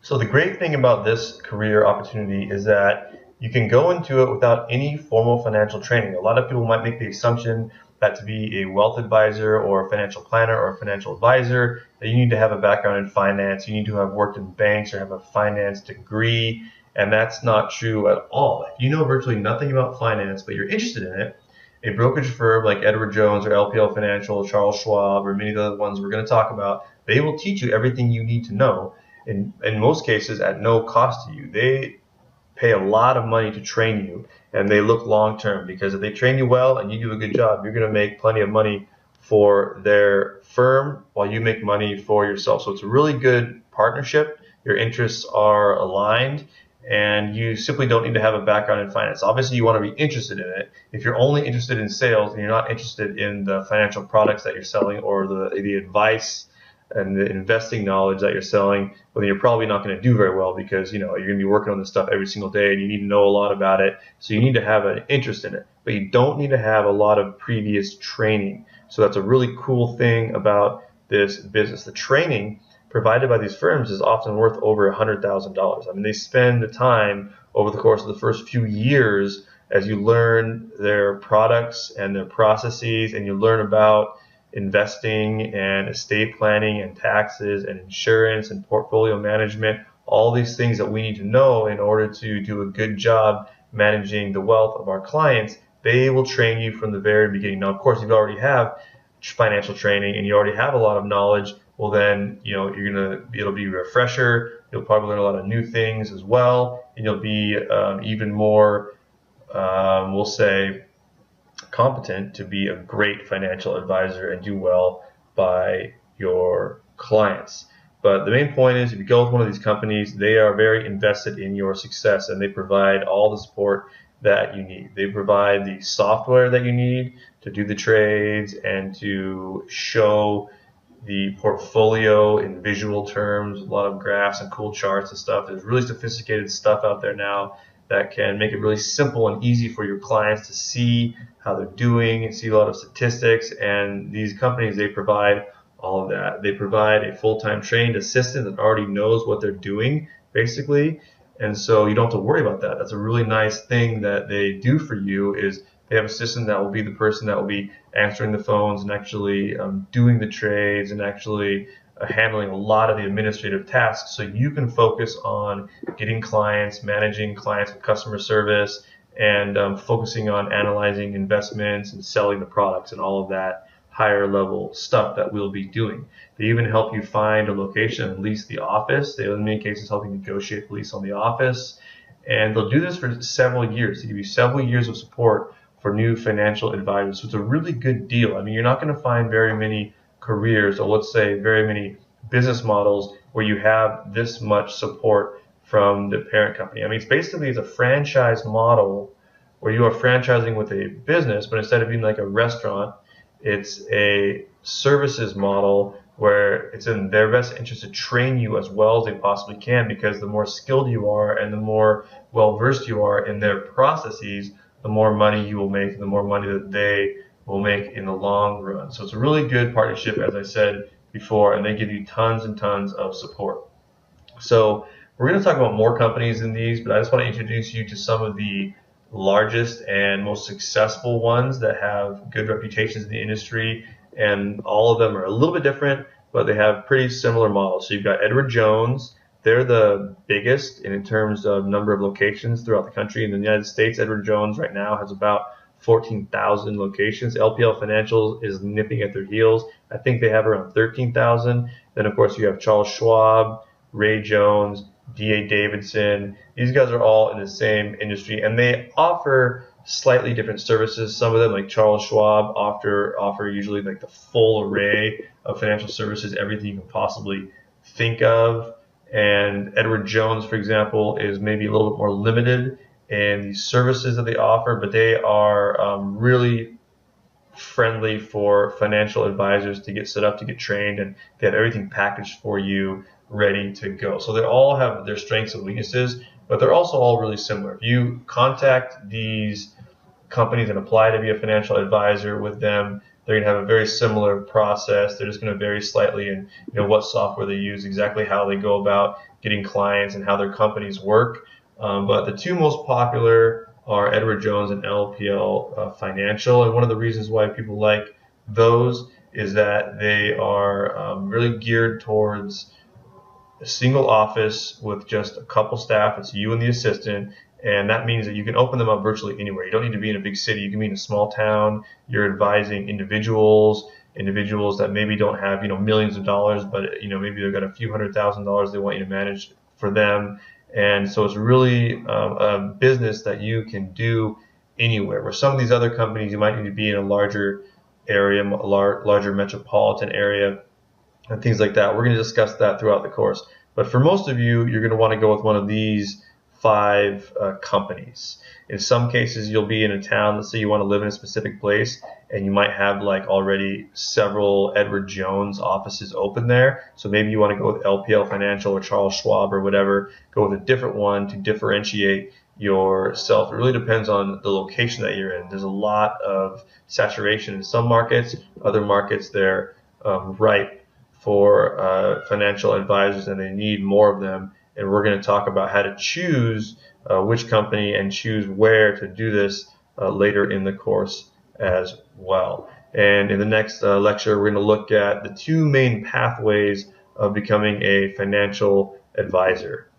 So the great thing about this career opportunity is that you can go into it without any formal financial training. A lot of people might make the assumption that to be a wealth advisor or a financial planner or a financial advisor, that you need to have a background in finance, you need to have worked in banks or have a finance degree, and that's not true at all. If you know virtually nothing about finance, but you're interested in it, a brokerage firm like Edward Jones or LPL Financial, Charles Schwab, or many of the other ones we're going to talk about, they will teach you everything you need to know in most cases at no cost to you. They pay a lot of money to train you, and they look long term, because if they train you well and you do a good job, you're going to make plenty of money for their firm while you make money for yourself. So it's a really good partnership. Your interests are aligned, and you simply don't need to have a background in finance. Obviously, you want to be interested in it. If you're only interested in sales and you're not interested in the financial products that you're selling or the advice and the investing knowledge that you're selling, well, then you're probably not going to do very well, because you're going to be working on this stuff every single day and you need to know a lot about it. So you need to have an interest in it, but you don't need to have a lot of previous training. So that's a really cool thing about this business. The training provided by these firms is often worth over $100,000. I mean, they spend the time over the course of the first few years as you learn their products and their processes, and you learn about investing and estate planning and taxes and insurance and portfolio management, all these things that we need to know in order to do a good job managing the wealth of our clients. They will train you from the very beginning. Now, of course, if you already have financial training and you already have a lot of knowledge, well then, it'll be a refresher. You'll probably learn a lot of new things as well, and you'll be even more, we'll say, competent to be a great financial advisor and do well by your clients. But the main point is, if you go with one of these companies, they are very invested in your success, and they provide all the support that you need. They provide the software that you need to do the trades and to show the portfolio in visual terms, a lot of graphs and cool charts and stuff. There's really sophisticated stuff out there now that can make it really simple and easy for your clients to see how they're doing and see a lot of statistics. And these companies, they provide all of that. They provide a full-time trained assistant that already knows what they're doing, basically. And so you don't have to worry about that. That's a really nice thing that they do for you, is they have a system that will be the person that will be answering the phones and actually doing the trades and actually handling a lot of the administrative tasks, so you can focus on getting clients, managing clients with customer service, and focusing on analyzing investments and selling the products and all of that higher level stuff that we'll be doing. They even help you find a location and lease the office. They, in many cases, help you negotiate the lease on the office. And they'll do this for several years. They give you several years of support for new financial advisors. So it's a really good deal. I mean, you're not going to find very many careers, or let's say very many business models, where you have this much support from the parent company. I mean, it's a franchise model where you are franchising with a business, but instead of being like a restaurant, it's a services model where it's in their best interest to train you as well as they possibly can, because the more skilled you are and the more well versed you are in their processes, the more money you will make and the more money that they will make in the long run. So it's a really good partnership, as I said before, and they give you tons and tons of support. So we're going to talk about more companies than these, but I just want to introduce you to some of the largest and most successful ones that have good reputations in the industry, and all of them are a little bit different, but they have pretty similar models. So you've got Edward Jones. They're the biggest in terms of number of locations throughout the country. In the United States, Edward Jones right now has about 14,000 locations. LPL Financial is nipping at their heels. I think they have around 13,000. Then, of course, you have Charles Schwab, Ray Jones, D.A. Davidson. These guys are all in the same industry, and they offer slightly different services. Some of them, like Charles Schwab, offer usually like the full array of financial services, everything you can possibly think of. And Edward Jones, for example, is maybe a little bit more limited in the services that they offer, but they are really friendly for financial advisors to get set up, to get trained, and they have everything packaged for you, ready to go. So they all have their strengths and weaknesses, but they're also all really similar. If you contact these companies and apply to be a financial advisor with them, They're going to have a very similar process. They're just going to vary slightly in what software they use, exactly how they go about getting clients, and how their companies work. But the two most popular are Edward Jones and LPL Financial, and one of the reasons why people like those is that they are really geared towards a single office with just a couple staff. It's you and the assistant, and that means that you can open them up virtually anywhere. You don't need to be in a big city. You can be in a small town. You're advising individuals that maybe don't have millions of dollars, but maybe they've got a few $100,000 they want you to manage for them. And so it's really a business that you can do anywhere. Where some of these other companies, you might need to be in a larger area, a larger metropolitan area, and things like that. We're going to discuss that throughout the course. But for most of you, you're going to want to go with one of these 5 companies. In some cases, you'll be in a town. Let's say you want to live in a specific place, and you might have like already several Edward Jones offices open there. So maybe you want to go with LPL Financial or Charles Schwab or whatever. Go with a different one to differentiate yourself. It really depends on the location that you're in. There's a lot of saturation in some markets. Other markets, they're ripe for financial advisors, and they need more of them. And we're going to talk about how to choose which company and choose where to do this later in the course as well. And in the next lecture, we're going to look at the 2 main pathways of becoming a financial advisor.